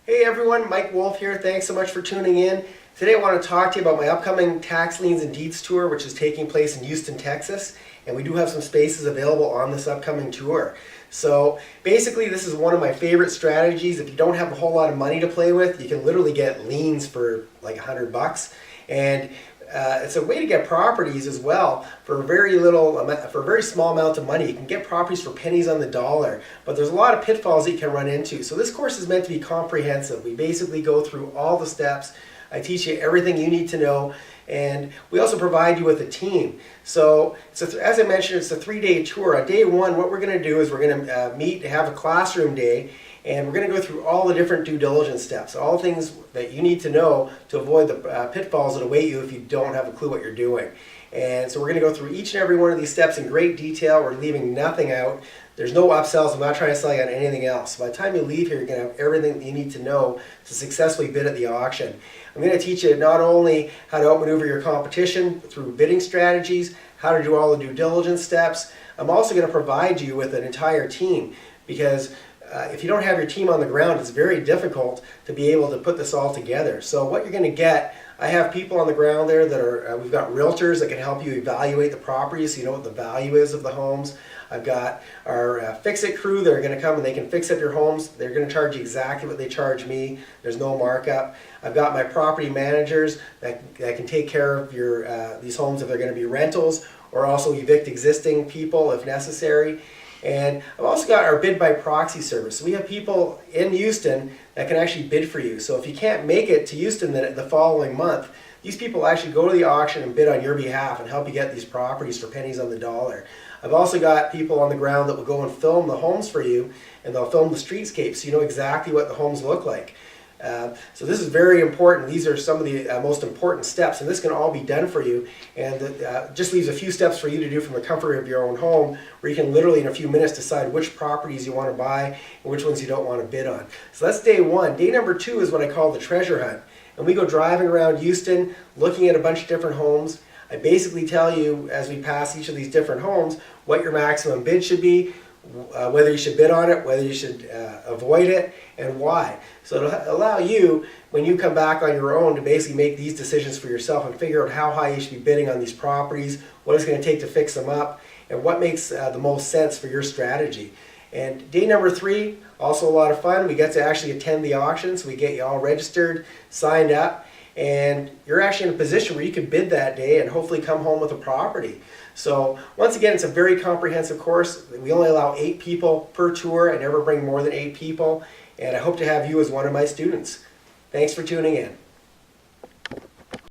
Hey everyone, Mike Wolf here. Thanks so much for tuning in. Today I want to talk to you about my upcoming Tax Liens and Deeds tour, which is taking place in Houston, Texas. And we do have some spaces available on this upcoming tour. So basically this is one of my favorite strategies. If you don't have a whole lot of money to play with, you can literally get liens for like $100. And it's a way to get properties as well for a very small amount of money. You can get properties for pennies on the dollar, but there's a lot of pitfalls that you can run into. So this course is meant to be comprehensive. We basically go through all the steps. I teach you everything you need to know, and we also provide you with a team. So as I mentioned, it's a 3-day tour. On day one, what we're going to do is we're going to meet, have a classroom day, and we're going to go through all the different due diligence steps, all things that you need to know to avoid the pitfalls that await you if you don't have a clue what you're doing. And so we're going to go through each and every one of these steps in great detail. We're leaving nothing out. There's no upsells. I'm not trying to sell you on anything else. By the time you leave here, you're going to have everything that you need to know to successfully bid at the auction. I'm going to teach you not only how to outmaneuver your competition through bidding strategies, how to do all the due diligence steps. I'm also going to provide you with an entire team, because if you don't have your team on the ground, it's very difficult to be able to put this all together. So what you're going to get, I have people on the ground there that are, we've got realtors that can help you evaluate the properties so you know what the value is of the homes. I've got our fix-it crew that are going to come and they can fix up your homes. They're going to charge you exactly what they charge me. There's no markup. I've got my property managers that can take care of your these homes if they're going to be rentals, or also evict existing people if necessary. And I've also got our bid by proxy service. So we have people in Houston that can actually bid for you. So if you can't make it to Houston the following month, these people actually go to the auction and bid on your behalf and help you get these properties for pennies on the dollar. I've also got people on the ground that will go and film the homes for you, and they'll film the streetscapes so you know exactly what the homes look like. So this is very important. These are some of the most important steps, and this can all be done for you, and just leaves a few steps for you to do from the comfort of your own home, where you can literally in a few minutes decide which properties you want to buy and which ones you don't want to bid on. So that's day one. Day number two is what I call the treasure hunt, and we go driving around Houston looking at a bunch of different homes. I basically tell you as we pass each of these different homes what your maximum bid should be, whether you should bid on it, whether you should avoid it, and why. So it'll allow you, when you come back on your own, to basically make these decisions for yourself and figure out how high you should be bidding on these properties, what it's going to take to fix them up, and what makes the most sense for your strategy. And day number three, also a lot of fun. We get to actually attend the auction, so we get you all registered, signed up, and you're actually in a position where you can bid that day and hopefully come home with a property. So once again, it's a very comprehensive course. We only allow 8 people per tour. I never bring more than 8 people, and I hope to have you as one of my students. Thanks for tuning in.